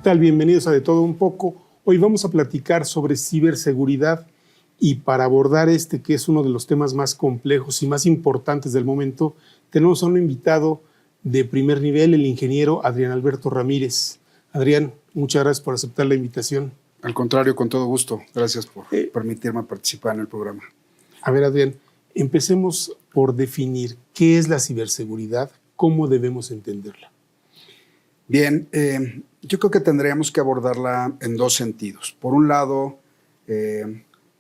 tal? Bienvenidos a De Todo Un Poco. Hoy vamos a platicar sobre ciberseguridad y para abordar que es uno de los temas más complejos y más importantes del momento, tenemos a un invitado de primer nivel, el ingeniero Adrián Alberto Ramírez. Adrián, muchas gracias por aceptar la invitación. Al contrario, con todo gusto. Gracias por permitirme participar en el programa. A ver, Adrián, empecemos por definir qué es la ciberseguridad, cómo debemos entenderla. Bien, yo creo que tendríamos que abordarla en dos sentidos. Por un lado,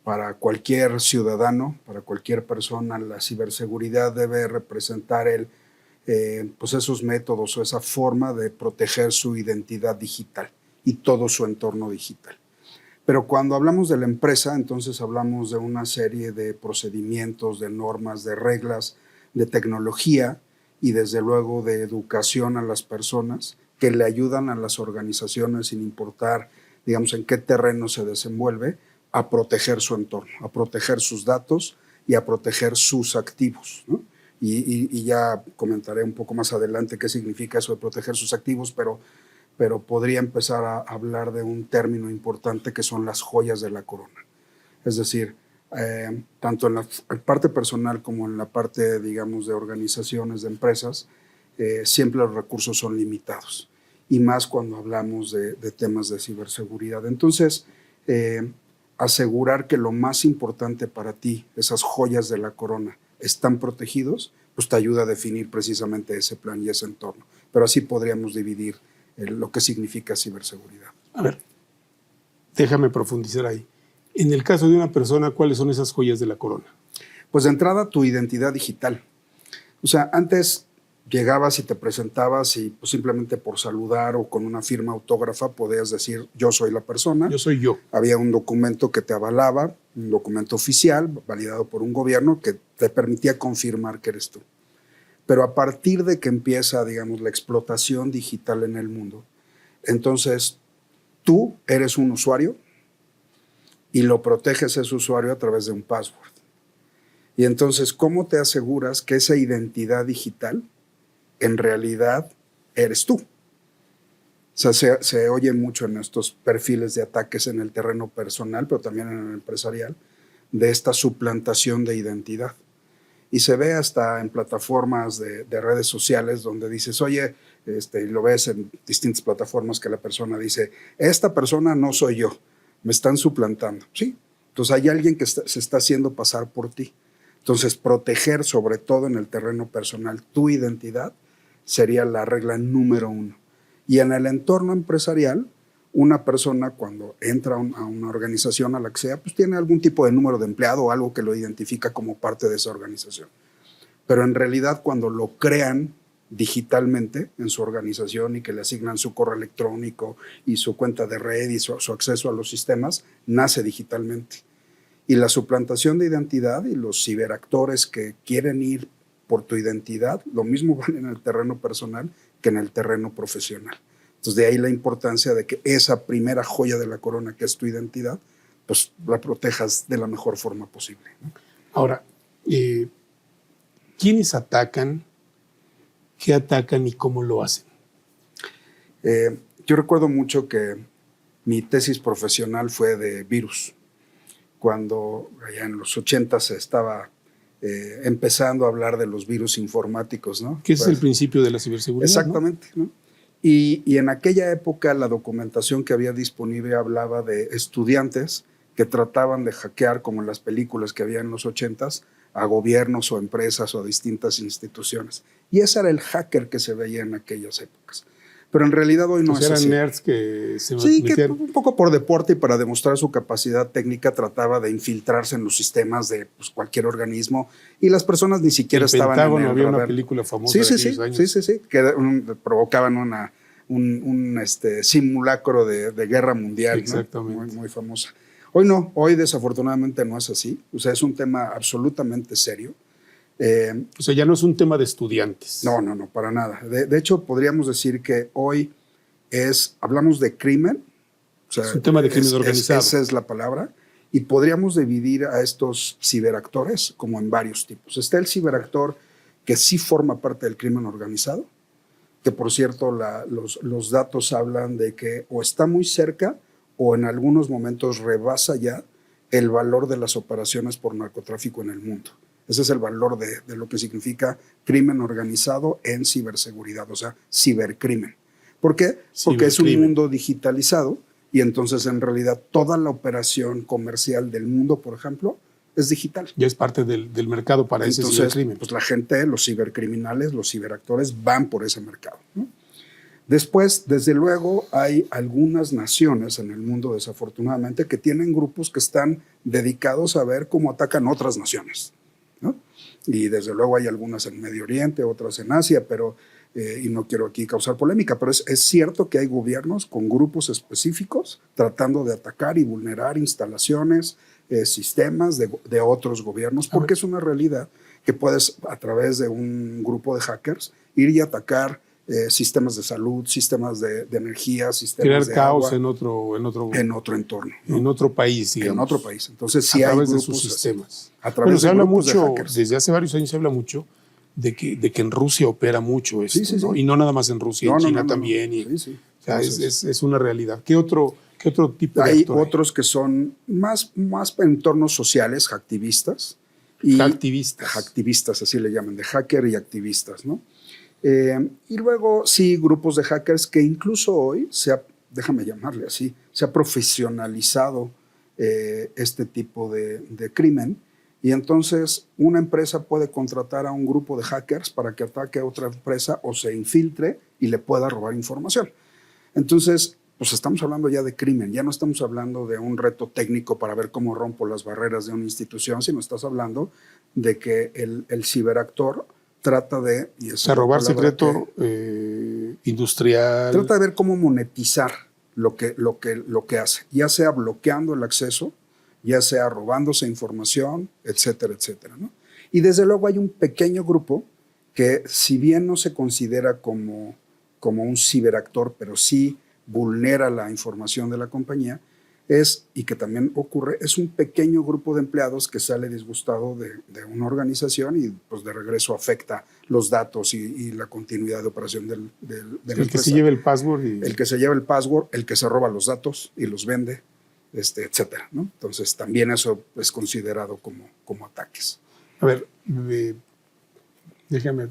para cualquier ciudadano, para cualquier persona, la ciberseguridad debe representar pues esos métodos o esa forma de proteger su identidad digital y todo su entorno digital. Pero cuando hablamos de la empresa, entonces hablamos de una serie de procedimientos, de normas, de reglas, de tecnología y desde luego de educación a las personas que le ayudan a las organizaciones, sin importar, digamos, en qué terreno se desenvuelve, a proteger su entorno, a proteger sus datos y a proteger sus activos, ¿no? Y ya comentaré un poco más adelante qué significa eso de proteger sus activos, pero podría empezar a hablar de un término importante que son las joyas de la corona. Es decir, tanto en la parte personal como en la parte, digamos, de organizaciones, de empresas, siempre los recursos son limitados, y más cuando hablamos de temas de ciberseguridad. Entonces, asegurar que lo más importante para ti, esas joyas de la corona, están protegidos, pues te ayuda a definir precisamente ese plan y ese entorno. Pero así podríamos dividir lo que significa ciberseguridad. A ver, déjame profundizar ahí. En el caso de una persona, ¿cuáles son esas joyas de la corona? Pues de entrada, tu identidad digital. O sea, antes llegabas y te presentabas y pues simplemente por saludar o con una firma autógrafa podías decir yo soy la persona. Yo soy yo. Había un documento que te avalaba, un documento oficial validado por un gobierno que te permitía confirmar que eres tú. Pero a partir de que empieza, digamos, la explotación digital en el mundo, entonces tú eres un usuario y lo proteges ese usuario a través de un password. Y entonces, ¿cómo te aseguras que esa identidad digital en realidad eres tú? O sea, se oye mucho en estos perfiles de ataques en el terreno personal, pero también en el empresarial, de esta suplantación de identidad. Y se ve hasta en plataformas de redes sociales donde dices, oye, y lo ves en distintas plataformas que la persona dice, esta persona no soy yo, me están suplantando. Sí, entonces hay alguien que se está haciendo pasar por ti. Entonces, proteger, sobre todo en el terreno personal, tu identidad sería la regla número uno. Y en el entorno empresarial, una persona cuando entra a una organización, a la que sea, pues tiene algún tipo de número de empleado o algo que lo identifica como parte de esa organización. Pero en realidad, cuando lo crean digitalmente en su organización y que le asignan su correo electrónico y su cuenta de red y su acceso a los sistemas, nace digitalmente. Y la suplantación de identidad y los ciberactores que quieren ir por tu identidad, lo mismo van en el terreno personal que en el terreno profesional. Entonces, de ahí la importancia de que esa primera joya de la corona, que es tu identidad, pues la protejas de la mejor forma posible, ¿no? Ahora, ¿quiénes atacan? ¿Qué atacan y cómo lo hacen? Yo recuerdo mucho que mi tesis profesional fue de virus. Cuando allá en los 80 se estaba empezando a hablar de los virus informáticos, ¿no? Que es el principio de la ciberseguridad, exactamente, ¿no? Y en aquella época la documentación que había disponible hablaba de estudiantes que trataban de hackear, como en las películas que había en los 80s, a gobiernos o empresas o a distintas instituciones. Y ese era el hacker que se veía en aquellas épocas. Pero en realidad hoy no es así. Eran nerds que se sí, metían. Que un poco por deporte y para demostrar su capacidad técnica trataba de infiltrarse en los sistemas de pues, cualquier organismo y las personas ni siquiera estaban en el había radar. Una película famosa sí, de aquellos años. Sí, que provocaban un simulacro de guerra mundial, exactamente, ¿no? Muy famosa. Hoy no, hoy desafortunadamente no es así. O sea, es un tema absolutamente serio. O sea, ya no es un tema de estudiantes. No, para nada. De hecho, podríamos decir que hoy hablamos de crimen. O sea, es un tema de crimen organizado. Esa es la palabra. Y podríamos dividir a estos ciberactores como en varios tipos. Está el ciberactor que sí forma parte del crimen organizado, que por cierto los datos hablan de que o está muy cerca o en algunos momentos rebasa ya el valor de las operaciones por narcotráfico en el mundo. Ese es el valor de lo que significa crimen organizado en ciberseguridad, o sea, cibercrimen. ¿Por qué? Porque es un mundo digitalizado y entonces en realidad toda la operación comercial del mundo, por ejemplo, es digital. Ya es parte del mercado para ese cibercrimen. Pues la gente, los cibercriminales, los ciberactores van por ese mercado, ¿no? Después, desde luego, hay algunas naciones en el mundo, desafortunadamente, que tienen grupos que están dedicados a ver cómo atacan otras naciones, ¿no? Y desde luego hay algunas en Medio Oriente, otras en Asia, pero, y no quiero aquí causar polémica, pero es cierto que hay gobiernos con grupos específicos tratando de atacar y vulnerar instalaciones, sistemas de otros gobiernos, porque es una realidad que puedes, a través de un grupo de hackers, ir y atacar sistemas de salud, sistemas de energía, sistemas crear de caos agua, en otro entorno, ¿no? en otro país, digamos. En otro país. Entonces, sí hay grupos de sus sistemas. A través se habla grupos mucho, de hackers. desde hace varios años se habla mucho de que en Rusia opera mucho esto, sí, ¿no? Sí. Y no nada más en Rusia, en China también. Y, sí. O sea, es una realidad. ¿Qué otro tipo de Hay actor otros que son más entornos sociales, hacktivistas. Hacktivistas, así le llaman, de hacker y activistas, ¿no? Y luego, sí, grupos de hackers que incluso hoy, déjame llamarle así, se ha profesionalizado este tipo de crimen. Y entonces una empresa puede contratar a un grupo de hackers para que ataque a otra empresa o se infiltre y le pueda robar información. Entonces, pues estamos hablando ya de crimen, ya no estamos hablando de un reto técnico para ver cómo rompo las barreras de una institución, sino estás hablando de que el ciberactor trata de... robar secreto industrial. Trata de ver cómo monetizar lo que hace, ya sea bloqueando el acceso, ya sea robándose información, etcétera, etcétera, ¿no? Y desde luego hay un pequeño grupo que, si bien no se considera como un ciberactor, pero sí vulnera la información de la compañía, y que también ocurre, es un pequeño grupo de empleados que sale disgustado de una organización y pues de regreso afecta los datos y la continuidad de operación de la empresa. El que se lleva el password. El que se lleva el password, el que se roba los datos y los vende, etcétera, ¿no? Entonces también eso es considerado como ataques. A ver, déjame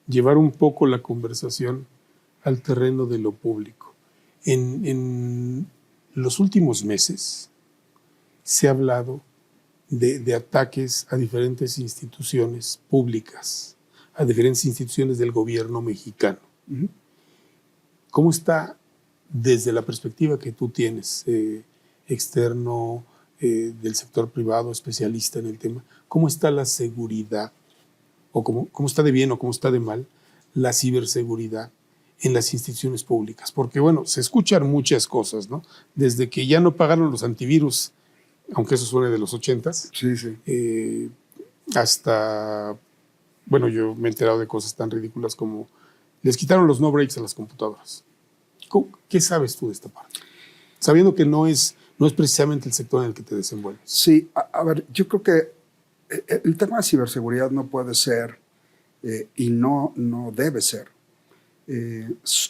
llevar un poco la conversación al terreno de lo público. En los últimos meses se ha hablado de ataques a diferentes instituciones públicas, a diferentes instituciones del gobierno mexicano. Uh-huh. ¿Cómo está, desde la perspectiva que tú tienes, externo, del sector privado, especialista en el tema, cómo está la seguridad, o cómo está de bien o cómo está de mal la ciberseguridad en las instituciones públicas? Porque, bueno, se escuchan muchas cosas, ¿no? Desde que ya no pagaron los antivirus, aunque eso suene de los 80s, sí. Hasta, bueno, yo me he enterado de cosas tan ridículas como les quitaron los no breaks a las computadoras. ¿Qué sabes tú de esta parte? Sabiendo que no es precisamente el sector en el que te desenvuelves. Sí, a ver, yo creo que el tema de ciberseguridad no puede ser y no debe ser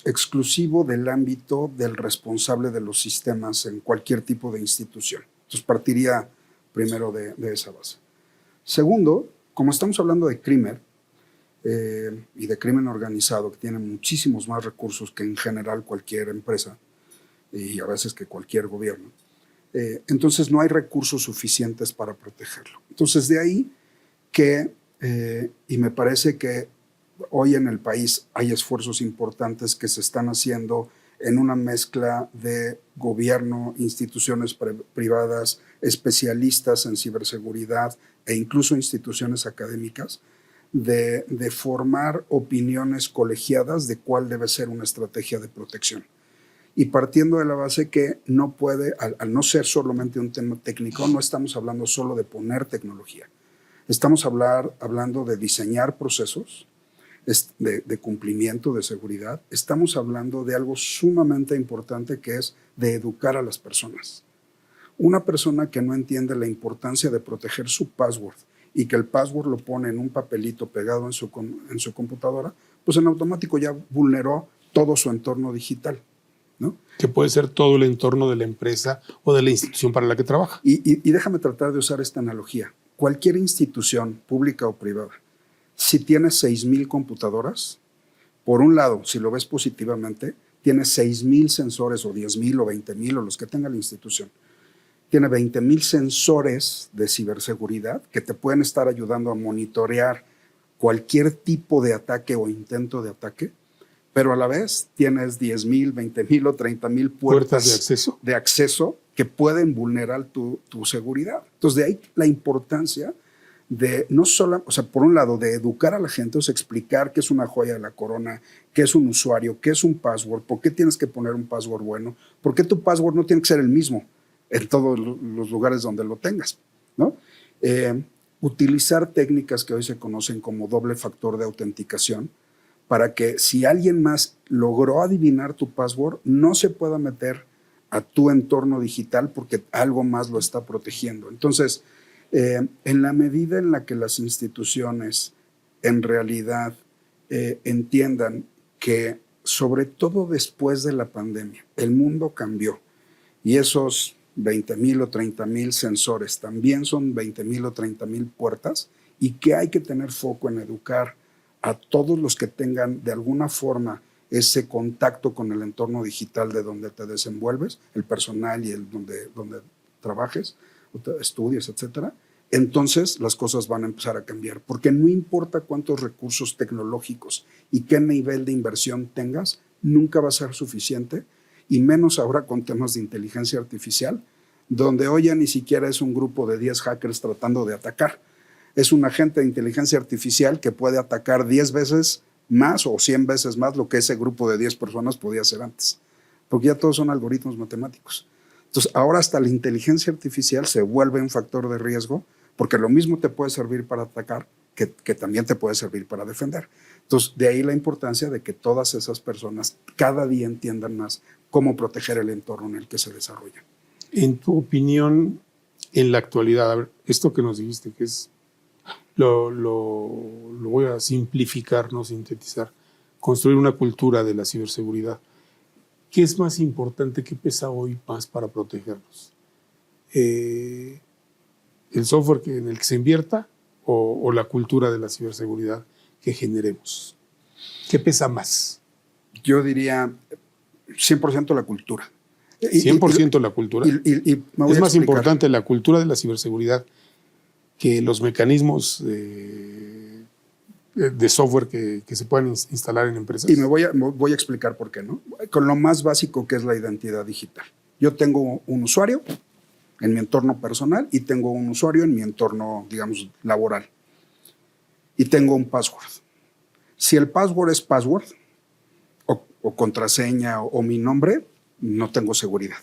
exclusivo del ámbito del responsable de los sistemas en cualquier tipo de institución. Entonces partiría primero de esa base. Segundo, como estamos hablando de crimen y de crimen organizado, que tiene muchísimos más recursos que en general cualquier empresa y a veces que cualquier gobierno, entonces no hay recursos suficientes para protegerlo. Entonces de ahí que, y me parece que hoy en el país hay esfuerzos importantes que se están haciendo en una mezcla de gobierno, instituciones privadas, especialistas en ciberseguridad e incluso instituciones académicas, de formar opiniones colegiadas de cuál debe ser una estrategia de protección. Y partiendo de la base que no puede, al no ser solamente un tema técnico, no estamos hablando solo de poner tecnología. Estamos hablando de diseñar procesos, de cumplimiento, de seguridad. Estamos hablando de algo sumamente importante, que es de educar a las personas. Una persona que no entiende la importancia de proteger su password y que el password lo pone en un papelito pegado en su computadora, pues en automático ya vulneró todo su entorno digital, ¿no? Que puede ser todo el entorno de la empresa o de la institución para la que trabaja. Y déjame tratar de usar esta analogía. Cualquier institución, pública o privada, si tiene 6,000 computadoras, por un lado, si lo ves positivamente, tiene 6,000 sensores o 10,000 o 20,000 o los que tenga la institución. Tiene 20,000 sensores de ciberseguridad que te pueden estar ayudando a monitorear cualquier tipo de ataque o intento de ataque, pero a la vez tienes 10,000, 20,000 o 30,000 puertas de acceso que pueden vulnerar tu seguridad. Entonces, de ahí la importancia de no solo, o sea, por un lado, de educar a la gente, o sea, explicar qué es una joya de la corona, qué es un usuario, qué es un password, por qué tienes que poner un password bueno, por qué tu password no tiene que ser el mismo en todos los lugares donde lo tengas, ¿no? Utilizar técnicas que hoy se conocen como doble factor de autenticación para que si alguien más logró adivinar tu password, no se pueda meter a tu entorno digital porque algo más lo está protegiendo. Entonces, en la medida en la que las instituciones en realidad entiendan que, sobre todo después de la pandemia, el mundo cambió y esos 20,000 o 30,000 sensores también son 20,000 o 30,000 puertas, y que hay que tener foco en educar a todos los que tengan de alguna forma ese contacto con el entorno digital de donde te desenvuelves, el personal y el donde trabajes, estudies, etcétera. Entonces las cosas van a empezar a cambiar, porque no importa cuántos recursos tecnológicos y qué nivel de inversión tengas, nunca va a ser suficiente, y menos ahora con temas de inteligencia artificial, donde hoy ya ni siquiera es un grupo de 10 hackers tratando de atacar. Es un agente de inteligencia artificial que puede atacar 10 veces más o 100 veces más lo que ese grupo de 10 personas podía hacer antes, porque ya todos son algoritmos matemáticos. Entonces, ahora hasta la inteligencia artificial se vuelve un factor de riesgo, porque lo mismo te puede servir para atacar que también te puede servir para defender. Entonces, de ahí la importancia de que todas esas personas cada día entiendan más cómo proteger el entorno en el que se desarrollan. En tu opinión, en la actualidad, a ver, esto que nos dijiste, que es, lo voy a simplificar, no sintetizar, construir una cultura de la ciberseguridad. ¿Qué es más importante, qué pesa hoy más para protegernos? ¿El software en el que se invierta o la cultura de la ciberseguridad que generemos? ¿Qué pesa más? Yo diría 100% la cultura. 100% la cultura. Es más importante la cultura de la ciberseguridad que los mecanismos de software que se puedan instalar en empresas. Y me voy a explicar por qué, ¿no? Con lo más básico que es la identidad digital. Yo tengo un usuario en mi entorno personal y tengo un usuario en mi entorno, digamos, laboral. Y tengo un password. Si el password es password o contraseña o mi nombre, no tengo seguridad.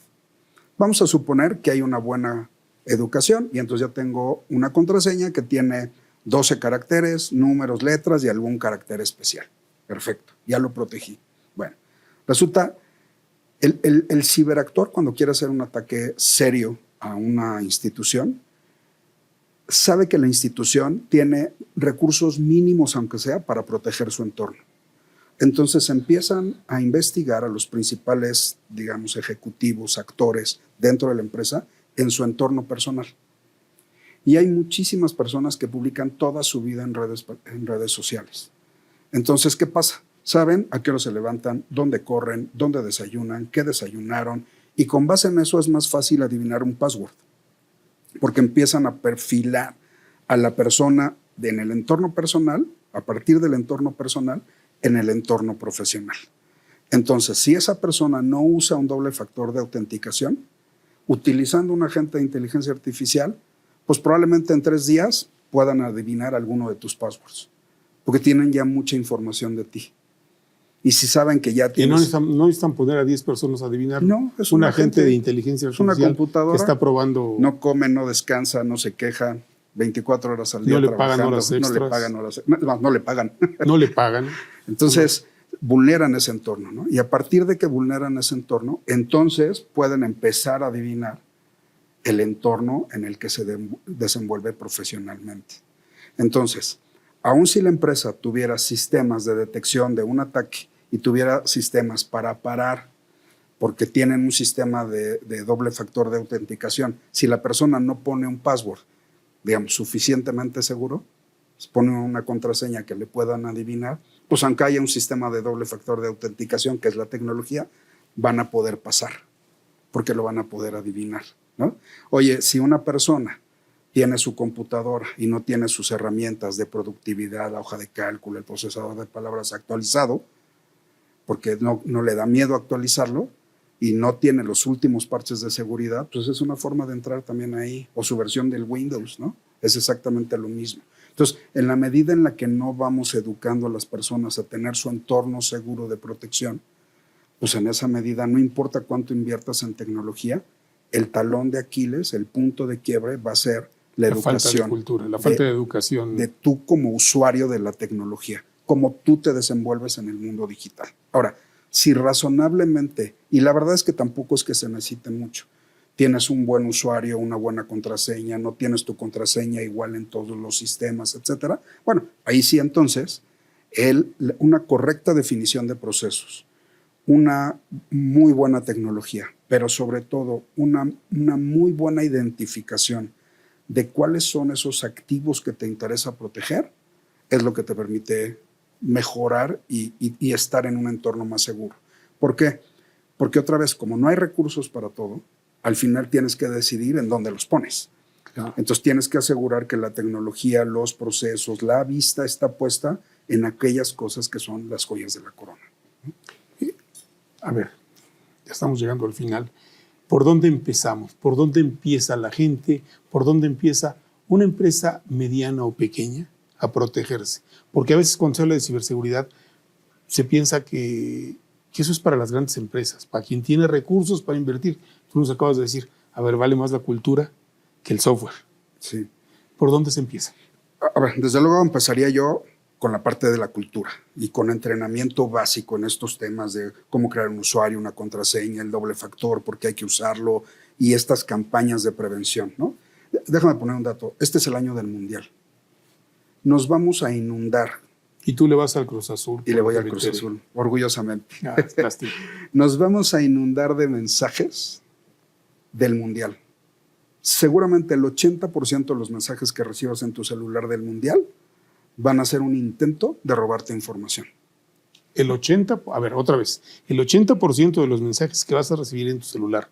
Vamos a suponer que hay una buena educación y entonces ya tengo una contraseña que tiene 12 caracteres, números, letras y algún carácter especial. Perfecto, ya lo protegí. Bueno, resulta, el ciberactor, cuando quiere hacer un ataque serio a una institución, sabe que la institución tiene recursos mínimos, aunque sea, para proteger su entorno. Entonces empiezan a investigar a los principales, digamos, ejecutivos, actores dentro de la empresa en su entorno personal. Y hay muchísimas personas que publican toda su vida en redes sociales. Entonces, ¿qué pasa? Saben a qué hora se levantan, dónde corren, dónde desayunan, qué desayunaron, y con base en eso es más fácil adivinar un password, porque empiezan a perfilar a la persona en el entorno personal, a partir del entorno personal, en el entorno profesional. Entonces, si esa persona no usa un doble factor de autenticación, utilizando un agente de inteligencia artificial, pues probablemente en 3 días puedan adivinar alguno de tus passwords, porque tienen ya mucha información de ti. Y si saben que ya tienes... Y no necesitan poner a 10 personas a adivinar. No, es un agente de inteligencia artificial, una computadora que está probando... No come, no descansa, no se queja, 24 horas al día no le trabajando. Pagan horas extras. No le pagan horas extras. No le pagan. No le pagan. Entonces, vulneran ese entorno, ¿no? Y a partir de que vulneran ese entorno, entonces pueden empezar a adivinar el entorno en el que se desenvuelve profesionalmente. Entonces, aun si la empresa tuviera sistemas de detección de un ataque y tuviera sistemas para parar, porque tienen un sistema de doble factor de autenticación, si la persona no pone un password, digamos, suficientemente seguro, pone una contraseña que le puedan adivinar, pues aunque haya un sistema de doble factor de autenticación, que es la tecnología, van a poder pasar, porque lo van a poder adivinar, ¿no? Oye, si una persona tiene su computadora y no tiene sus herramientas de productividad, la hoja de cálculo, el procesador de palabras actualizado, porque no le da miedo actualizarlo y no tiene los últimos parches de seguridad, pues es una forma de entrar también ahí, o su versión del Windows, ¿no? Es exactamente lo mismo. Entonces, en la medida en la que no vamos educando a las personas a tener su entorno seguro de protección, pues en esa medida, no importa cuánto inviertas en tecnología, el talón de Aquiles, el punto de quiebre va a ser la educación. Falta de cultura, la falta de educación. De tú como usuario de la tecnología, cómo tú te desenvuelves en el mundo digital. Ahora, si razonablemente, y la verdad es que tampoco es que se necesite mucho, tienes un buen usuario, una buena contraseña, no tienes tu contraseña igual en todos los sistemas, etcétera, bueno, ahí sí entonces, una correcta definición de procesos, una muy buena tecnología, pero sobre todo una muy buena identificación de cuáles son esos activos que te interesa proteger, es lo que te permite mejorar y estar en un entorno más seguro. ¿Por qué? Porque otra vez, como no hay recursos para todo, al final tienes que decidir en dónde los pones. Claro. Entonces tienes que asegurar que la tecnología, los procesos, la vista está puesta en aquellas cosas que son las joyas de la corona. A ver, ya estamos llegando al final. ¿Por dónde empezamos? ¿Por dónde empieza la gente? ¿Por dónde empieza una empresa mediana o pequeña a protegerse? Porque a veces cuando se habla de ciberseguridad se piensa que eso es para las grandes empresas, para quien tiene recursos para invertir. Tú nos acabas de decir, a ver, vale más la cultura que el software. Sí. ¿Por dónde se empieza? A ver, desde luego empezaría yo con la parte de la cultura y con entrenamiento básico en estos temas de cómo crear un usuario, una contraseña, el doble factor, por qué hay que usarlo y estas campañas de prevención, ¿no? Déjame poner un dato. Este es el año del Mundial. Nos vamos a inundar. Y tú le vas al Cruz Azul. Y le voy al Cruz Azul, orgullosamente. Lástima. Nos vamos a inundar de mensajes del Mundial. Seguramente el 80% de los mensajes que recibas en tu celular del Mundial van a ser un intento de robarte información. El 80% de los mensajes que vas a recibir en tu celular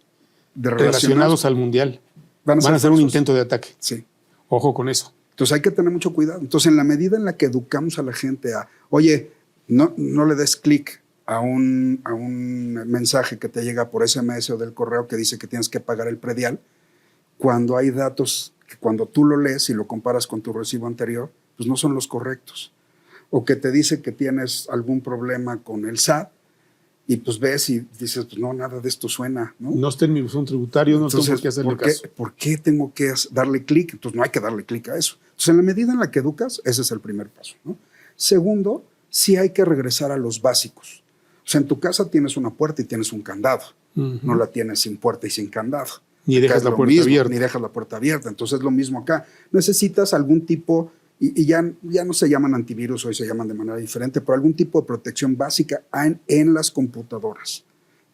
relacionados al Mundial van a ser un intento de ataque. Sí. Ojo con eso. Entonces hay que tener mucho cuidado. Entonces, en la medida en la que educamos a la gente a, oye, no le des clic a un mensaje que te llega por SMS o del correo que dice que tienes que pagar el predial, cuando hay datos que cuando tú lo lees y lo comparas con tu recibo anterior, pues no son los correctos. O que te dice que tienes algún problema con el SAT y pues ves y dices, pues no, nada de esto suena, ¿no? No está en mi buzón tributario, no tengo que hacerle caso. ¿Por qué tengo que darle clic? Entonces no hay que darle clic a eso. Entonces en la medida en la que educas, ese es el primer paso, ¿no? Segundo, sí hay que regresar a los básicos. O sea, en tu casa tienes una puerta y tienes un candado. No la tienes sin puerta y sin candado. Ni dejas la puerta abierta. Ni dejas la puerta abierta. Entonces es lo mismo acá. Necesitas algún tipo, y ya no se llaman antivirus, hoy se llaman de manera diferente, pero algún tipo de protección básica en las computadoras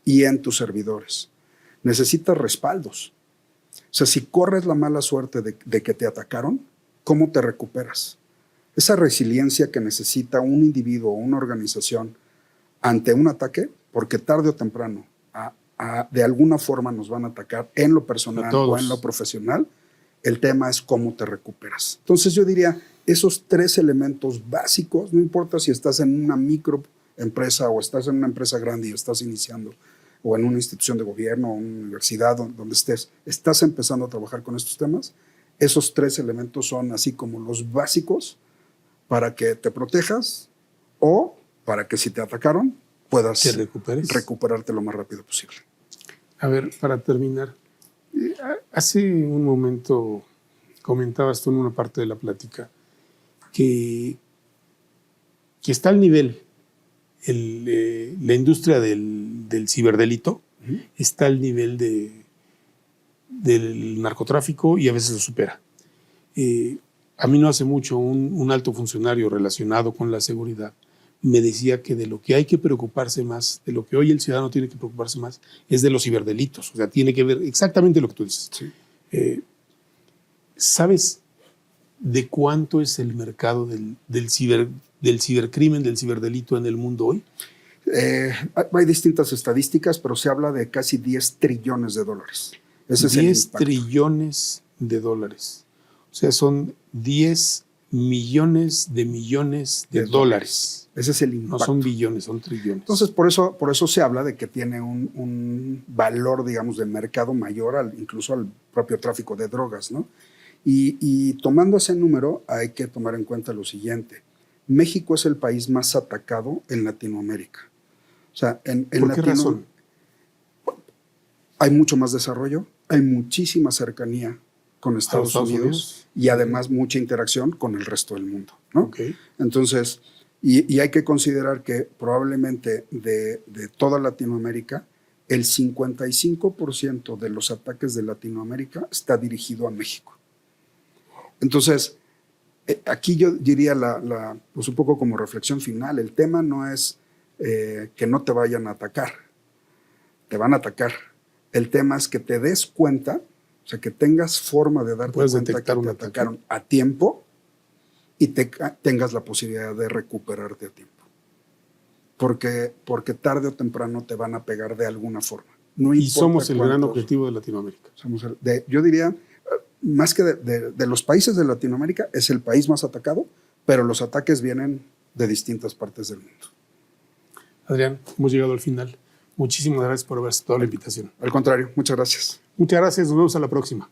y en tus servidores. Necesitas respaldos. O sea, si corres la mala suerte de que te atacaron, ¿cómo te recuperas? Esa resiliencia que necesita un individuo o una organización ante un ataque, porque tarde o temprano de alguna forma nos van a atacar en lo personal o en lo profesional, el tema es cómo te recuperas. Entonces yo diría, esos 3 elementos básicos, no importa si estás en una microempresa o estás en una empresa grande y estás iniciando, o en una institución de gobierno o una universidad donde estés, estás empezando a trabajar con estos temas, esos 3 elementos son así como los básicos para que te protejas o para que si te atacaron puedas recuperarte lo más rápido posible. A ver, para terminar, hace un momento comentabas tú en una parte de la plática que está al nivel la industria del ciberdelito, está al nivel del narcotráfico y a veces lo supera. A mí no hace mucho un alto funcionario relacionado con la seguridad me decía que de lo que hay que preocuparse más, de lo que hoy el ciudadano tiene que preocuparse más, es de los ciberdelitos. O sea, tiene que ver exactamente lo que tú dices. Sí. ¿Sabes de cuánto es el mercado del cibercrimen, del ciberdelito en el mundo hoy? Hay distintas estadísticas, pero se habla de casi 10 trillones de dólares. Ese es 10 trillones de dólares. O sea, son 10 millones de dólares. Ese es el impacto. No son billones, son trillones. Entonces, por eso se habla de que tiene un valor, digamos, de mercado mayor incluso al propio tráfico de drogas, ¿no? Y tomando ese número, hay que tomar en cuenta lo siguiente. México es el país más atacado en Latinoamérica. O sea, ¿Por qué razón? Hay mucho más desarrollo, hay muchísima cercanía con Estados Unidos y además mucha interacción con el resto del mundo, ¿no? Okay. Entonces, y hay que considerar que probablemente de toda Latinoamérica, el 55% de los ataques de Latinoamérica está dirigido a México. Entonces, aquí yo diría pues un poco como reflexión final, el tema no es que no te vayan a atacar, te van a atacar. El tema es que te des cuenta, o sea, que tengas forma de darte cuenta que te atacaron a tiempo y tengas la posibilidad de recuperarte a tiempo. Porque tarde o temprano te van a pegar de alguna forma. No y somos el gran objetivo de Latinoamérica. Yo diría, más que de los países de Latinoamérica, es el país más atacado, pero los ataques vienen de distintas partes del mundo. Adrián, hemos llegado al final. Muchísimas gracias por haber aceptado la invitación. Al contrario, muchas gracias. Muchas gracias, nos vemos a la próxima.